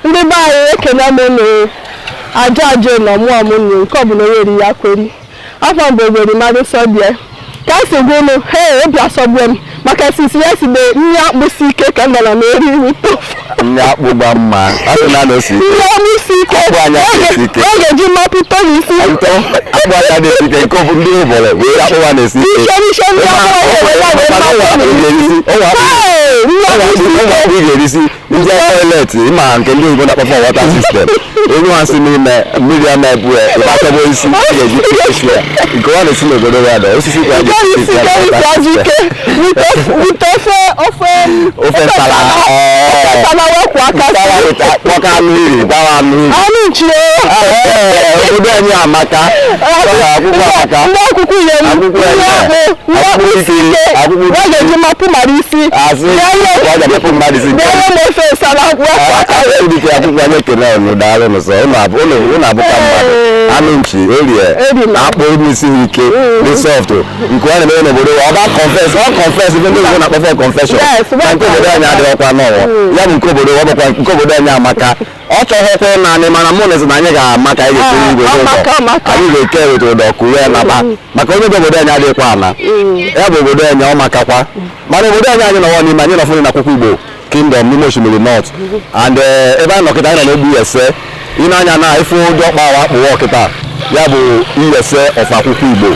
ndị be anyị ekele m unu aja na ọmụọ m unu nke ọbụla weri ya kweri afọ mgbe weri mmadụ sọbịa ka si gwa unu obi asọgbu m maka sisi ya si nri akpụsi ike ka m nọ na-eri nri tofu nri akpụ gba mma asị na nri akpụsi ike ọ ga-eji mapụta n'isi akpụ anya na-esi ike nke ndị ụbọrọ wee akpụwa na-esi ike ị ga-erisi ndị toilet ịma nke ndị oyibo na-akpọ wọta sistem onye nwa nsị n'ime mmiri ama ebu ịkpachọba isi ga-eji esi ya nke ọ na-esi n'obodo ya da osisi kwa ofe nsala kpọka anụ iri gbawa anụ iri obodo anyị amaka akwụkwọ ga-eji mapụ mara isi akwụkwọ anyị ekele ọnụ daalụ n'ụsọ ụnụ abụka mmadụ anụ nchi orie akpụ n'isi ike dị soft nke ọ na-eme n'obodo ọba confess ife ndị obodo na-akpọ confession na nke obodo anyị adịghịkwa n'ọwọ ya bụ nke obodo ọ bụkwa nke obodo anyị amaka ọ chọghịkwa naanị mana mụ na ezi na anyị ga-ama ka anyị ga-ekiri igwe n'ụzọ anyị ga-eke weta ụdọ kụrụ ya naba maka onye bụ obodo anyị adịghịkwa ana ya bụ obodo anyị ọ makakwa mana obodo anyị nọwọ n'ime anyị nọfụrụ na Akwukwu Igbo Kingdom n'ime osimiri North and ebe anyị nọkịta anyị nọ na-egbu ese ị na-anya na ife ụdị ọkpa awa akpụwa ọkịta ya bụ iyese of Akwukwu Igbo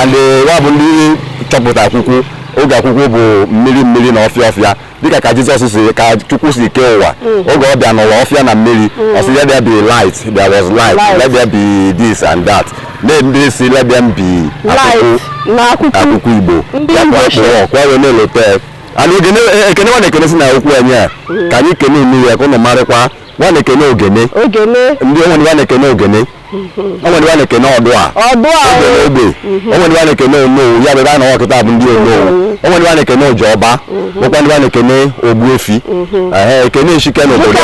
and ya bụ ndị chọpụta akwụkwọ oge akwụkwọ bụ mmiri na ọfịa dịka ka Jizọs si ka Chukwu si kee ụwa oge ọ bịa n'ụwa ọfịa na mmiri ọ sị let there be light, there was light, let there be this and that ndị si let them be Akwukwu Igbo ya bụ akpụwa ọkwa wee na-elote and ekene nwa na-ekene si na okwu anyị a ka anyị kene mmiri ya ka ụnụ marịkwa nwa na-ekene ogene ndị onwe nwa na-ekene ogene onwe nwa na-ekene ọdụ a ogbe onwe nwa na-ekene onowu ya bụ ebe a na ọkịta bụ ndị onowu onwe nwa na-ekene ojiọba bụkwa ndị nwa na-ekene ogbuefi ekene eshike n'obodo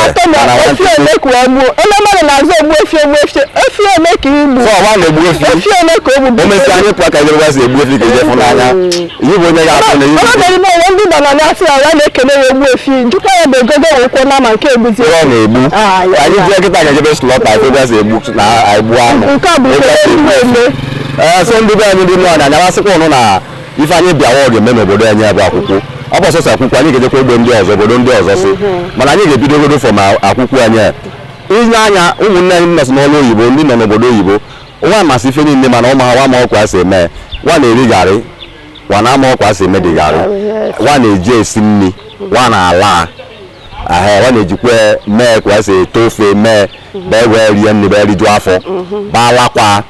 omesi anyị pụọ ka ejere si egbuefi ka eje fụnanya ihe bụ onye ga-afụ na ọ na-egbu anyị jee kịta ga-ejebe slọta si egbu na egbu anụ so ndị be anyị dị nnọọ anya masịkwa ụnụ na ife anyị bịawa ọ ga-eme n'obodo anyị bụ akwụkwọ ọ bụ ọsọsọ akwụkwọ anyị ga-ejekwa egbe ndị ọzọ obodo ndị ọzọ si mana anyị ga-ebido obodo fọm akwụkwọ anyị inye anya ụmụnne anyị nọsị n'ọrụ oyibo ndị nọ n'obodo oyibo nwa masị ife niile mana ụmụ ha nwa ọkwa si eme nwa na-eri garị nwa na ama ọkwa si eme dị garị nwa na-eji esi nri nwa na-ala nwa na-ejikwa mee ka si ete ofe mee bee wee rie nri bee rijuo afọ gbalakwa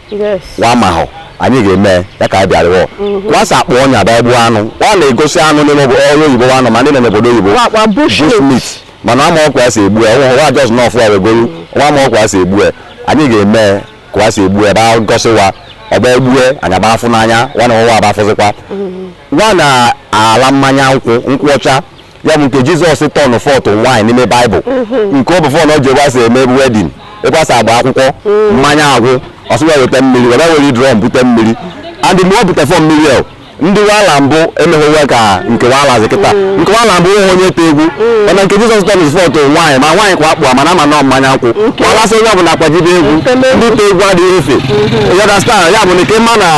nwa mahụ anyị ga-eme ya ka a bịarịwọ nwasa akpụ ọnya bịa gbuo anụ ọ na-egosi anụ n'ime ọrụ oyibo anụ ma ndị nọ n'obodo oyibo bushmeat mana ama ọkwa ya si egbu ya nwa jos nọfụ ya wegoro nwa ama ọkwa ya si egbu ya anyị ga-eme ka ya si egbu ya ebe gosiwa ọba egbue anya ba afụ n'anya nwa na nwa abafụzikwa nwa na-ala mmanya nkwụ ọcha ya bụ nke Jizọs tọnụ fọtụ nwaanyị n'ime Baịbụl nke ọ bụ fọ na o ji egbasa eme wedin ịgbasa agba akwụkwọ mmanya agwụ ọsụwa weta mmiri were were drum bute mmiri and mgbe ọ butefọ mmiri ndị wala mbụ emeghewe ka nke wala zikịta nke wala mbụ nwe onye te egwu mana nke Jizọs tọnụ fọtụ nwaanyị ma nwaanyị kwa akpụ mana ama nọ mmanya nkwụ malasị onye ọbụla akpajibe egwu ndị te egwu adịghị efe yadastar ya bụ na ike mma na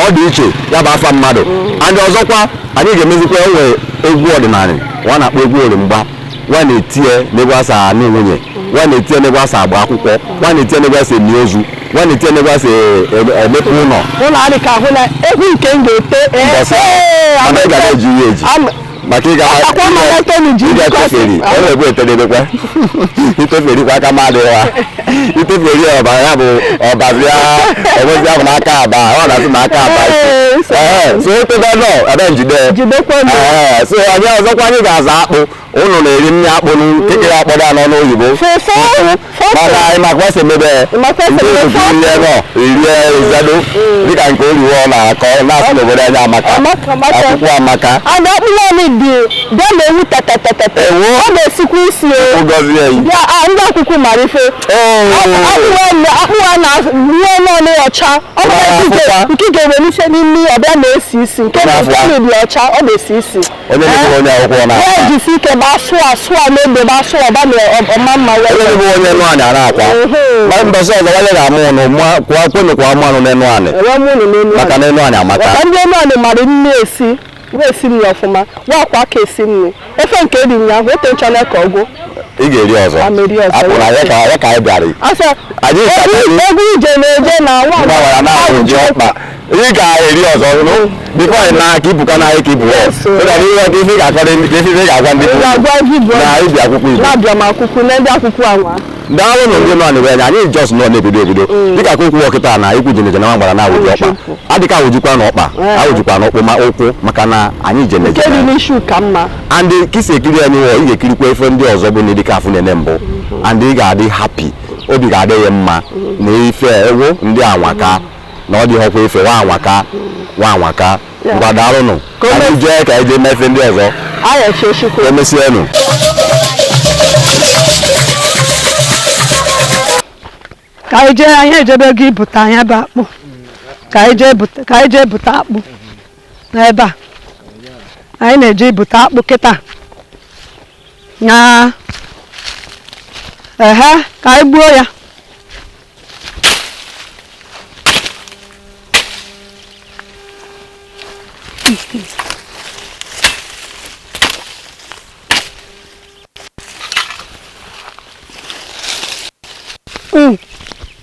ọ dị iche ya bụ afa mmadụ and ọzọkwa anyị ga-emezikwa onwe egwu ọdịnala nwa na-akpọ egwu orimgba nwa na-etinye n'egwu asa anụ nwunye nwa na-etinye n'egwu asa agba akwụkwọ nwa na-etinye n'egwu asa emi ozu nwa na-etinye n'egwu asa emepe ụlọ mana ị ga na-eji ihe eji maka ị ga-atụferi ọ na-egbu etedebekwa itoferikwa aka ma adịghị itoferi ọba ya bụ ọbazia enwezi ahụ n'aka aba ọ na-asị n'aka aba so etebelọ ebe njide so anyị ọzọkwa anyị ga-aza akpụ ụnụ na-eri nri akpụ nkekere akpọrọ ya n'ọnụ oyibo mana anyị maka ọsọ emebe ndị obodo ihe nọ irie izado dịka nke oriwo na-akọ na-asị n'obodo anyị amaka akwụkwọ amaka bịa ewu tetetetete ọ na-esikwa isi ndị akwụkwọ mara ife akpụwa na ihe nọọnụ ọcha ọ bụ nke ga-enwe n'ife n'ime ọbịa na-esi isi nke dị ọcha ọ na-esi isi ya ejisi ike ma asụ n'egbe ma asụ ọba na ọma mma maka na enu anyị amaka ndị enu anyị mara nne esi esi nri ọfụma wakwa aka esi nri ofe nke eri ya ote nchọna ka ọgwụ ị ga-eri ọzọ apụrụ ya ka anyị bịara egwu ije na-eje na nwa ọkpa ị ga-eri ọzọ bifo anyị na-aka ibuka n'ahịa ka ibu ife ga-agwa ndị na ibi akwụkwọ Igbo na-abịa m akwụkwọ na ndị akwụkwọ anwa daalụ na ndị nọ n'ebe anyị just nọ na-ebido dịka akwụkwọ ọkịta na ikwu jeneje na nwa gbara na awụji ọkpa adịka awụjikwa na ọkpa awụjikwa na ọkpụ ma ụkwụ maka na anyị jeneje and kisi ekiri anyị ị ga-ekirikwa ife ndị ọzọ bụ na dịka afụ na-ene mbụ and ị ga-adị happy obi ga-adị ya mma na ife ewu ndị anwaka na ọ dịghọkwa ife nwa anwaka ngwa daalụnụ anyị jee ka anyị jee mefe ndị ọzọ emesienụ ka anyị ejebe gị bụta anya bụ akpụ ka anyị jee bụta akpụ n'ebe a anyị na-eje ibụta akpụ kịta na ka anyị gbuo ya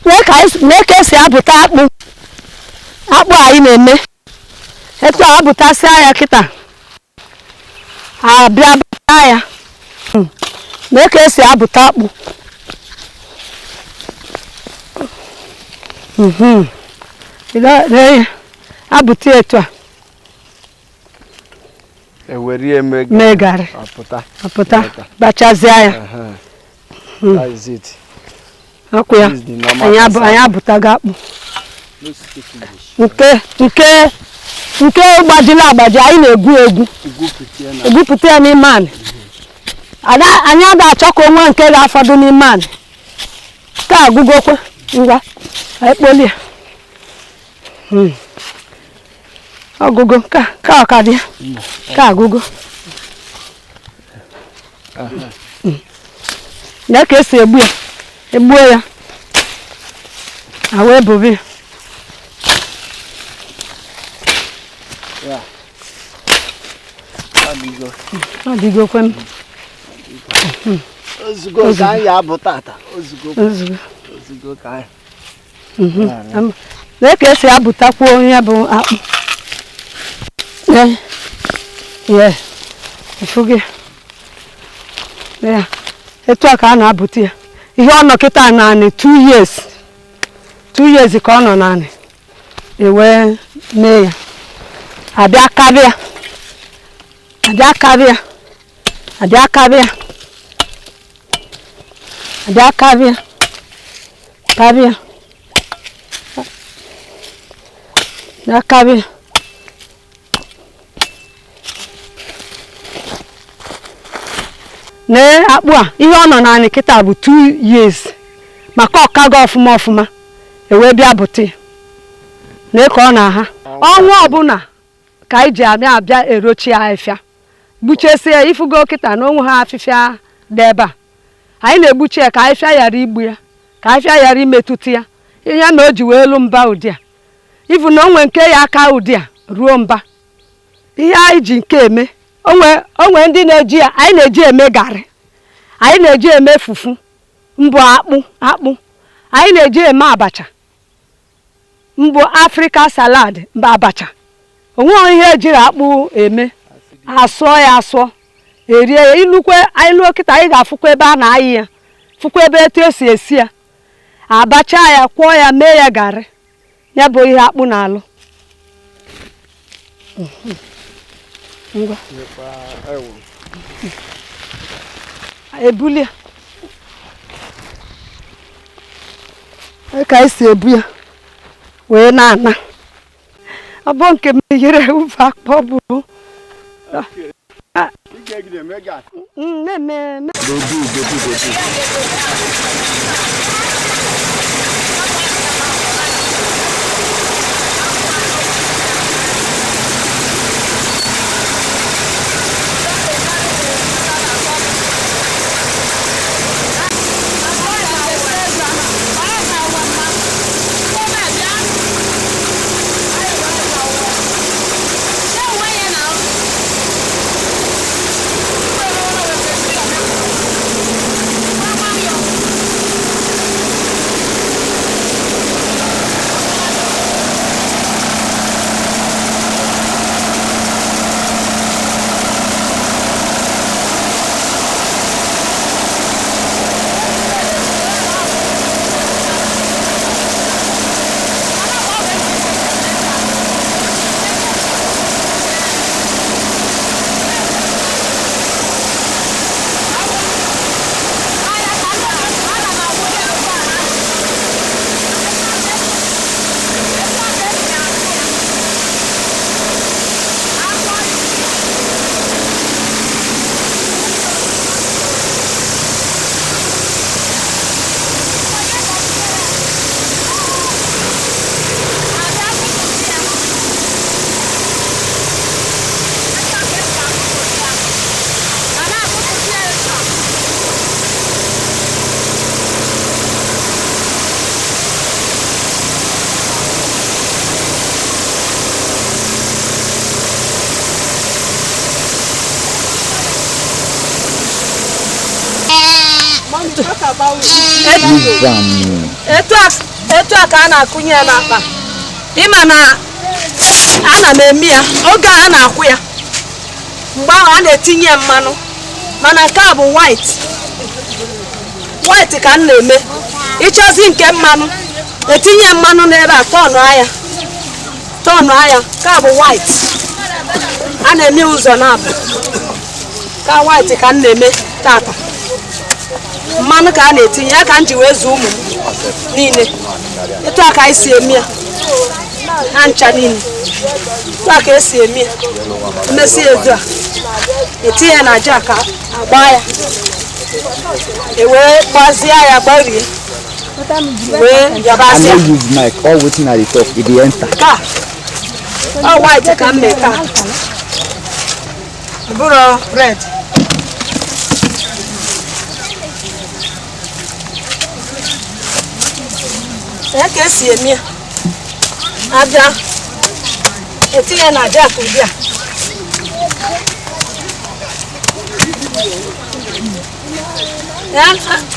lee ka esi abụta akpụ anyị na-eme etu a abụtasịa ya kịta abịa bụta ya lee ka esi abụta akpụ abụta etu a mee garị apụta bachazịa ya ọkụ ya anyị abụtago akpụ nke gbajiri agbaji anyị na-egwupụta ya n'ime anị anyị ga-achọ ka onwe nke ga-afọdụ n'ime anị ka agụgokwe ngwa anyị kpolie ọgụgụ ka ọkadị ya ka agụgụ ya ka esi egbuo ya wee bobe ọdịgokwe m ozugbo ka anyị abụta ata ozugbo ka anyị lee ka esi abụtakwa onye bụ akpụ efu gị etu a ka a na-abụta ya ihe ọ nọ kịta naanị 2 years ka ọ nọ naanị ewee mee ya abịa karịa nee akpụ a ihe ọ nọ naanị kịta bụ 2 years maka ọkago ọfụma ewee bịa bụta ya nee ka ọ na-aha ọnwa ọbụla ka anyị ji abịa erochi ya afịfịa gbuchesie ya ifugo kịta na onwe ha afịfịa dị ebe a anyị na-egbuchi ya ka afịfịa ghara igbu ya ka afịfịa ghara imetụta ya ihe na o ji wee elu mba ụdị a ifu na onwe nke ya aka ụdị a ruo mba ihe anyị ji nke eme onwe ndị na-eji ya anyị na-eji eme garị anyị na-eji eme fufu mbụ akpụ anyị na-eji eme abacha mbụ Africa salad mbụ abacha onwe ihe ejiri akpụ eme asụọ ya erie ya ilukwe anyị lụọ kịta anyị ga-afụkwa ebe a na-ayị ya fụkwa ebe etu esi esi ya abacha ya kwọọ ya mee ya garị ya bụ ihe akpụ na-alụ ngwa ebulia ka esi ebu ya wee na-ana ọ bụ nke meghere ufe akpọ bụ etu a ka a na-akụnye ya n'akpa ịma na ana m eme ya oge a na-akwụ ya mgbe ahụ a na-etinye mmanụ mana nke a bụ white ka m na-eme ịchọzi nke mmanụ etinye mmanụ n'ebe a tọnụ anya nke a bụ white a na-eme ụzọ na-abụ ka white ka m na-eme tata mmanụ ka a na-etinye ya ka m ji wee zuo ụmụ m niile etu a ka anyị si eme ya ha ncha niile etu a ka esi eme ya mmesi etu a etinye ya na ja ka agba ya ewee gbazie ya gbarie wee yabasị ka ọ white ka m mee taa bụrụ red ya ka esi eme ya abịa etinye na aja ka ụdị a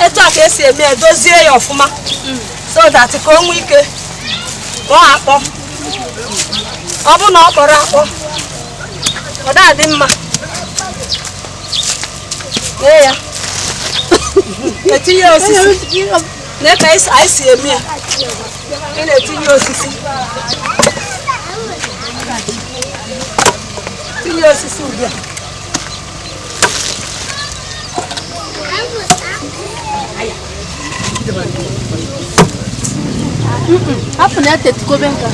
etu a ka esi eme ya dozie ya ọfụma so that ka o nwee ike ka ọ akpọ ọ bụ na ọ kpọrọ akpọ ọ dị mma lee ya etinye osisi na ka anyị si eme ya ị na-etinye osisi ugbu a hapụ na etetikobe nka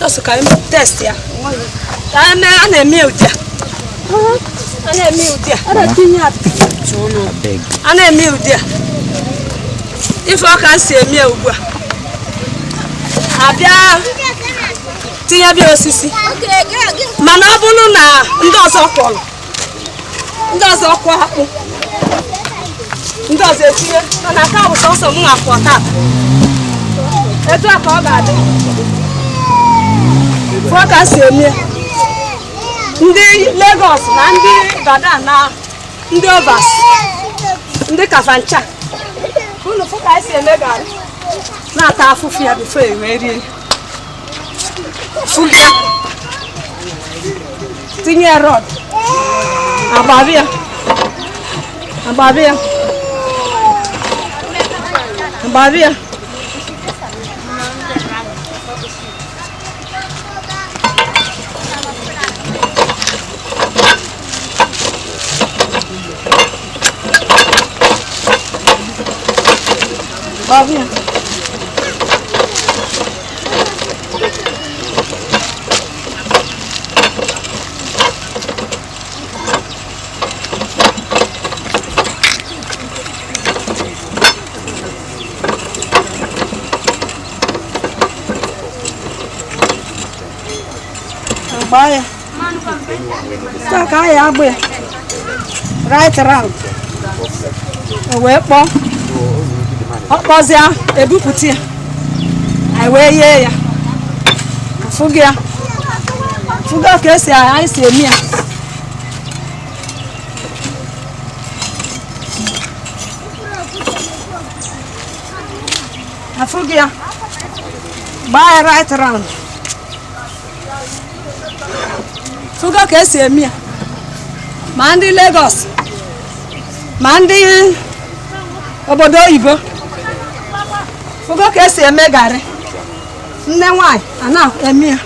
ọsụ ka anyị test ya a na-eme ụdị a na-eme ụdị a ife ọka si eme ugbu a abịa tinye bịa osisi mana ọ bụrụ na ndị ọzọ kwọrọ ndị ọzọ kwọ akpụ ndị ọzọ etinye mana aka bụ sọsọ m na-akwọ tata etu a ka ọ ga-adị ife ọka si eme ndị Lagos na ndị Ibadan na ndị Ovas ndị Kafancha unu fụ ka anyị si eme garị na-ata afụfụ ya bifo ewee rie fụlia tinye rọd agbabịa Babia. gbaa ya taa ka anyị agbụ ya right round o wee kpọọ ọ kpọzịa ebupụta ya anyị wee yee ya fụga ka anyị si eme ya afụga ya gbaa ya right round fụga ka esi eme ya ma ndị Lagos ma ndị obodo oyibo fụga ka esi eme garị nne nwanyị a na-eme ya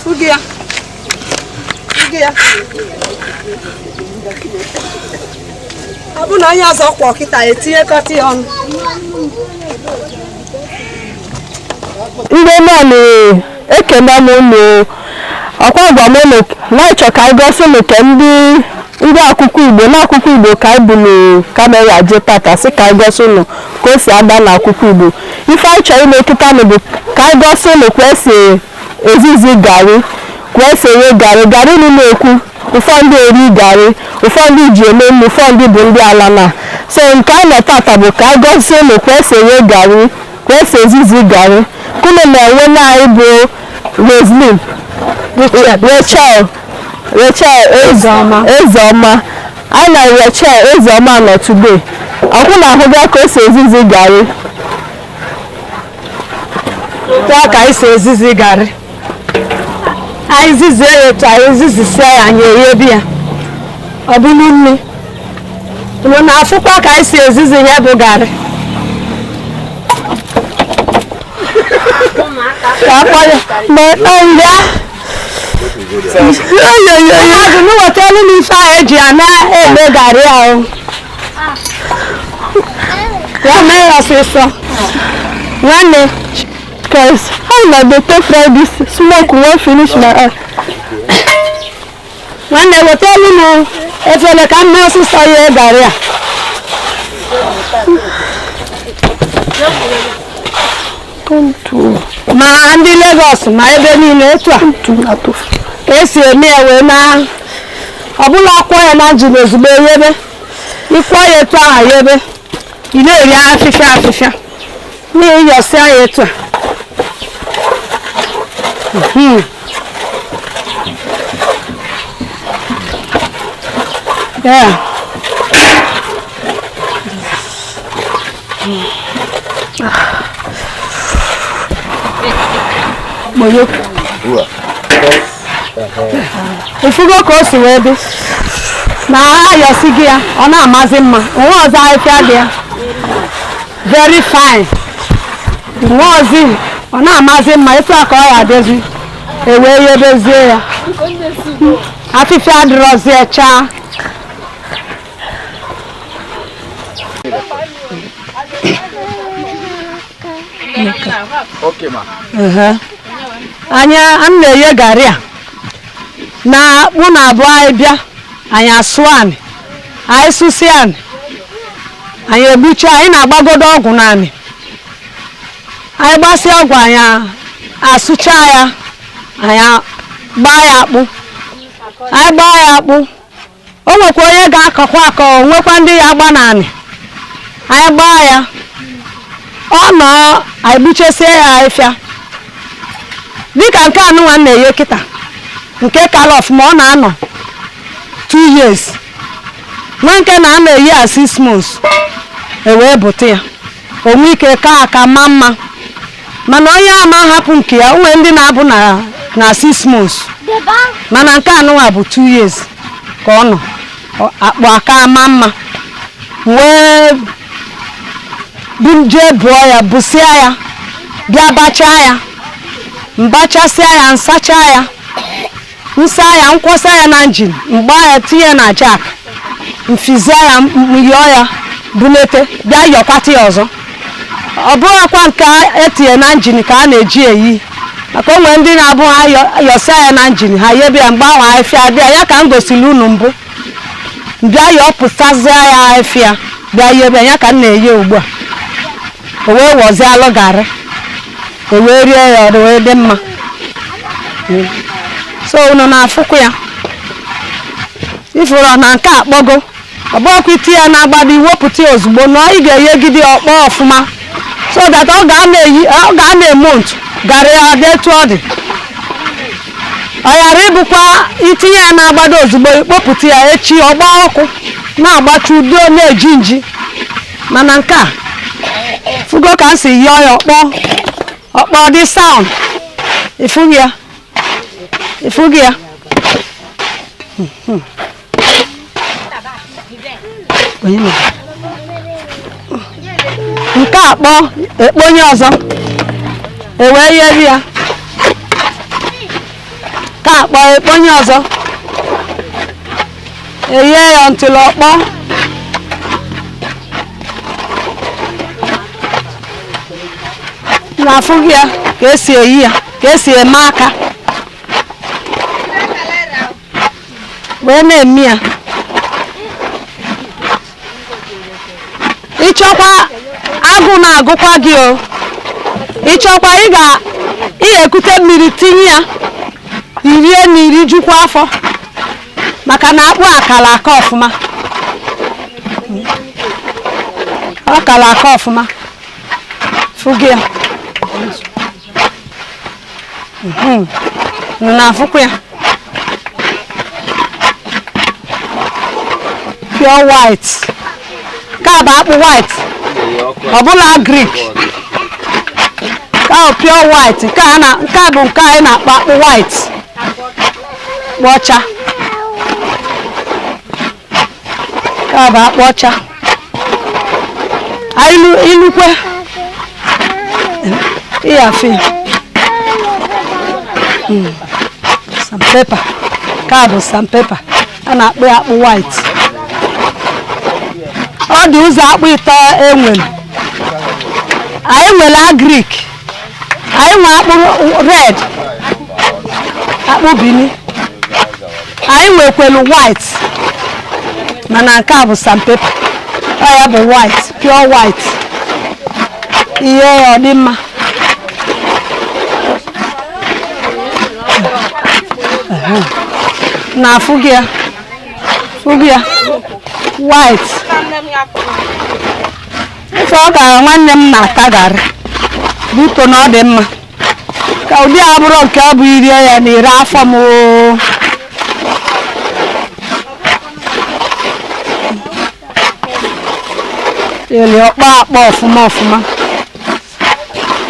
fụga ya ọ bụ na onye ọzọ kwọ kịta etinyekọta ya ọnụ ndị mmadụ ekele m ụlọ ọkwa gwa m ụlọ na-achọ ka anyị gosi ụlọ ka ndị Akwukwu Igbo na Akwukwu Igbo ka anyị bụ na kamera je tata sị ka anyị gosi ụlọ ka o si ada na Akwukwu Igbo ife anyị chọrọ ime kịta bụ ka anyị gosi ụlọ ka esi ezizi garị ka esi enye garị niile ekwu ụfọdụ eri garị ụfọdụ ji eme nnu ụfọdụ bụ ndị ala na so nke anyị nọ tata bụ ka anyị gosi ụlọ ka esi enye garị ka esi ezizi garị kunu na-enwe anyị bụ Roslyn Rachel Ezeoma anyị na Rachel Ezeoma nọ today akwụ na ahụbịa ka o si ezizi garị tụọ ka anyị si ezizi garị anyị zizie ya etu anyị zizisia ya anyị eghebi ya ọ bụrụ nri unu na-afụkwa ka anyị si ezizi ya bụ garị ka akpọrọ mbịa mmadụ n'ụwọta elu n'ife ahụ eji ya na-eme garị ahụ ya mee ya ọsịsọ nwanne guys how na dey take fry this smoke wan finish my eye nwanne weta elu m efere ka m mee ọsịsọ ya garị a ma ndị Lagos ma ebe niile etu a ka esi eme ya wee na ọbụla akwọ ya na njin ozugbo eghebe ịkwọ ya etu ahụ ghebe ị na-eri afịfịa na-eyọsịa ya etu a ifugo ka o si wee dị na ayọsi gị ya ọ na-amazi mma onwe ọzọ ahịfịa dị ya very fine nwe ozi ọ na-amazi mma etu a ka ọ ya adịzi ewee yebezie ya afịfịa adịrọzi chaa anya m na-eghe garị a na akpụ na abụọ anyị bịa anyị asụọ anị anyị sụsị anị anyị egbucha anyị na-agbagodo ọgwụ naanị anyị gbasịa ọgwụ anyị asụcha ya anyị gbaa ya akpụ anyị gbaa ya akpụ o nwekwa onye ga-akọkwa akọ nwekwa ndị ya agba naanị anyị gbaa ya ọ nọ anyị gbuchesie ya ahịfịa dịka nke anụnwa na-eghe kịta nke kala ọfụma ọ na-anọ 2 years nwe nke na-anọ eyi ya 6 months ewee bụta ya onwe ike ka aka ma mma mana onye ama hapụ nke ya onwe ndị na-abụ na 6 months mana nke anụnwa bụ 2 years ka ọ nọ akpụ aka ma mma wee jee bụọ ya bụsịa ya bịa bachaa ya mbachasịa ya nsacha ya nsa ya nkwọsa ya na njin mgba ya tinye na jack mfizia ya yọọ ya bunete bịa yọkwata ya ọzọ ọ bụghịkwa nke etinye na njin ka a na-eji eyi maka onwe ndị na-abụ ha yọsa ya na njin ha yebe ya mgbe ahụ ahịfịa bịa ya ka m gosiri unu mbụ bịa yọpụtazịa ya ahịfịa bịa yebe ya ka m na-eye ugbu a o wee wọzie alụ garị o wee rie ya ọ wee dị mma so unu na-afụkwa ya ifuru na nke akpọgo ọbọkwa iti ya na-agbada iwepụta ya ozugbo na ị ga-enyegide ọkpọ ọfụma so that ọ ga na-eme ntụ garị ya dị etu ọ dị ọ ghara ịbụkwa itinye ya na-agbada ozugbo ikpopụta ya echi ọgba ọkụ na-agbacha udo na-eji nji mana nke a fugo ka m si yọọ ya ọkpọ dị sound ifugi ya nke akpọ ekponye ọzọ ewee yeri ya ka akpọ ekponye ọzọ eye ya ntụlụ ọkpọ na-afụ gị ya ka esi eyi ya ka esi eme aka wee na-eme ya ịchọkwa agụ na-agụkwa gị o ịchọkwa ị ga-ekute mmiri tinye ya irie na iri jukwa afọ maka na akpụ akala aka ọfụma akala aka ọfụma fụgị ya na-afụkwa ya pure white ka bụ akpụ white ọbụla Greek ka bụ pure white nke a bụ nke anyị na-akpọ akpụ white kpụ ọcha ka bụ akpụ ọcha ilukwe ịyafe sandpaper ka bụ sandpaper a na-akpọ ya akpụ white ọ dị ụzọ akpụ ịtọ enwere anyị nwere agrik anyị nwe akpụ red akpụ bini anyị nwekwelu white mana nke a bụ sandpaper ọ ya bụ white pure white ihe ọ dị mma na fụgị ya white ife ọ gara nwanne m na-ata garị buto na ọ dị mma ka ụdị abụrụ nke ọ bụ irie ya na ire afọ m ele ọkpọ akpọ ọfụma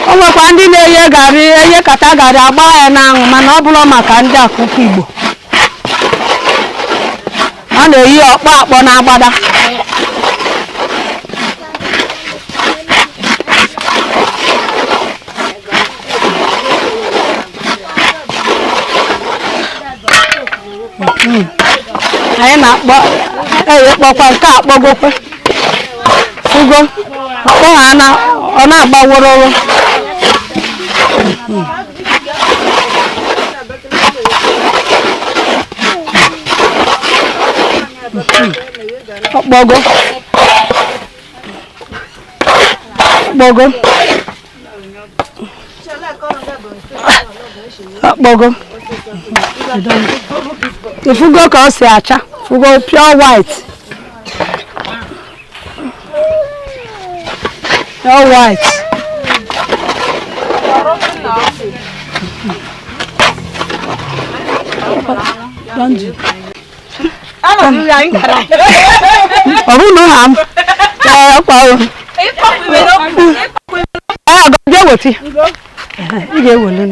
o nwekwa ndị na-eye garị kata garị agba ya n'anwụ mana ọ bụrụ maka ndị Akwukwu Igbo ọ na-eyi ọkpọ akpọ na-agbada anyị na-akpọ kpọkwa nke akpọgokwe fugo ọkpọ ha ọ na-agbaworo ọkpọgo ifugo ka ọ si acha fugo pure white ọ bụ na ha m ọkwa ị ga-ewele